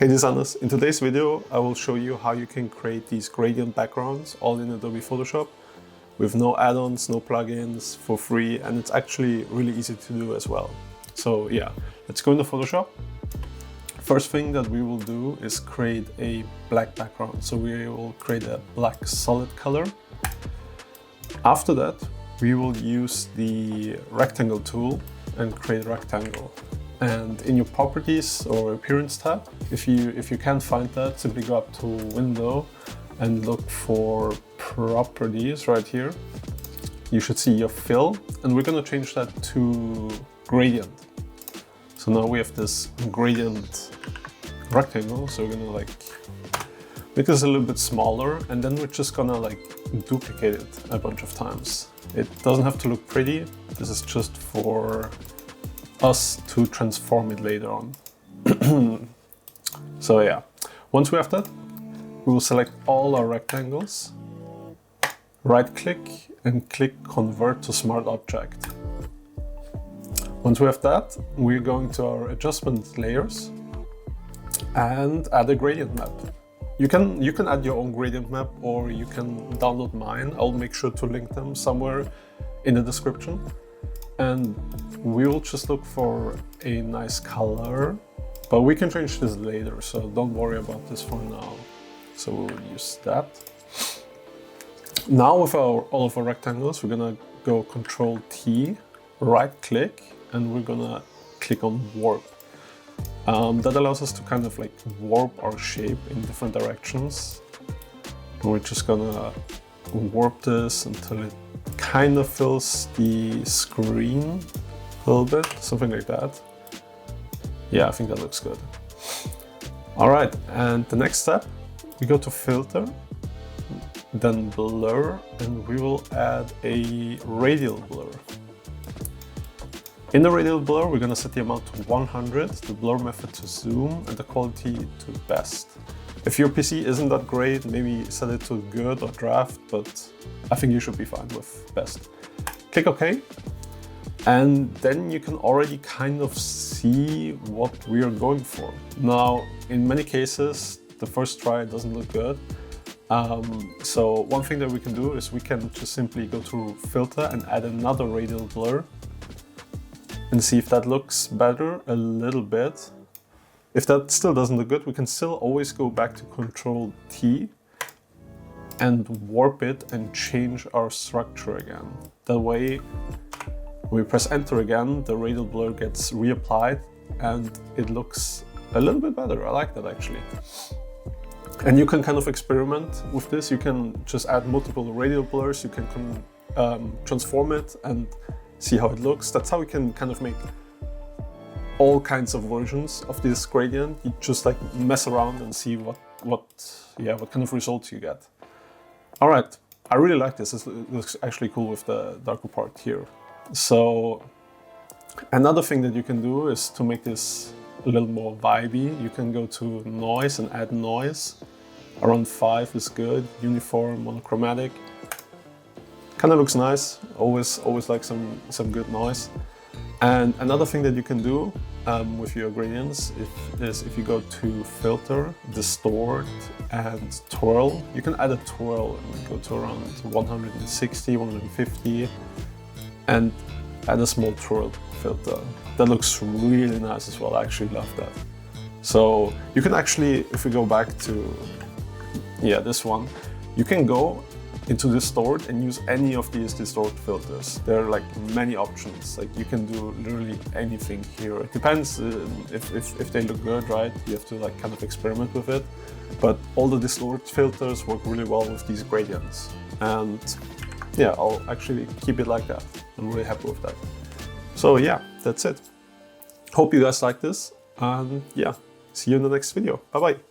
Hey designers, in today's video I will show you how you can create these gradient backgrounds all in Adobe Photoshop with no add-ons, no plugins, for free, and it's actually really easy to do as well. So yeah, let's go into Photoshop. First thing that we will do is create a black background. So we will create a black solid color. After that, we will use the rectangle tool and create a rectangle. And in your properties or appearance tab, if you can't find that, simply go up to window and look for properties right here. You should see your fill, and we're gonna change that to gradient. So now we have this gradient rectangle, so we're gonna like make this a little bit smaller, and then we're just gonna like duplicate it a bunch of times. It doesn't have to look pretty. This is just for us to transform it later on. So yeah, once we have that, we will select all our rectangles, right click and click convert to smart object. Once we have that, we're going to our adjustment layers and add a gradient map. You can add your own gradient map, or you can download mine. I'll make sure to link them somewhere in the description. And we will just look for a nice color, but we can change this later, so don't worry about this for now. So we'll use that. Now with all of our rectangles, we're gonna go Control T, right click, and we're gonna click on warp. That allows us to kind of like warp our shape in different directions. And we're just gonna warp this until it kind of fills the screen a little bit, something like that. Yeah, I think that looks good. All right, and the next step, we go to filter, then blur, and we will add a radial blur. In the radial blur, we're gonna set the amount to 100, the blur method to zoom, and the quality to best. If your PC isn't that great, maybe set it to good or draft, but I think you should be fine with best. Click OK, and then you can already kind of see what we are going for. Now, in many cases, the first try doesn't look good. So one thing that we can do is we can just simply go to filter and add another radial blur and see if that looks better a little bit. If that still doesn't look good, we can still always go back to Control T and warp it and change our structure again. That way, when we press enter again, the radial blur gets reapplied and it looks a little bit better. I like that actually. And you can kind of experiment with this. You can just add multiple radial blurs. You can transform it and see how it looks. That's how we can kind of make all kinds of versions of this gradient. You just like mess around and see what kind of results you get. All right, I really like this. It looks actually cool with the darker part here. So another thing that you can do is to make this a little more vibey. You can go to noise and add noise. Around 5 is good. Uniform, monochromatic. Kind of looks nice. Always like some good noise. And another thing that you can do with your gradients is if you go to filter, distort, and twirl, you can add a twirl and go to around 160, 150, and add a small twirl filter. That looks really nice as well. I actually love that. So you can actually, if we go back to, this one, you can go into distort and use any of these distort filters. There are like many options. Like you can do literally anything here. It depends if they look good, right? You have to like kind of experiment with it. But all the distort filters work really well with these gradients. And yeah, I'll actually keep it like that. I'm really happy with that. So yeah, that's it. Hope you guys like this. And yeah, see you in the next video. Bye bye.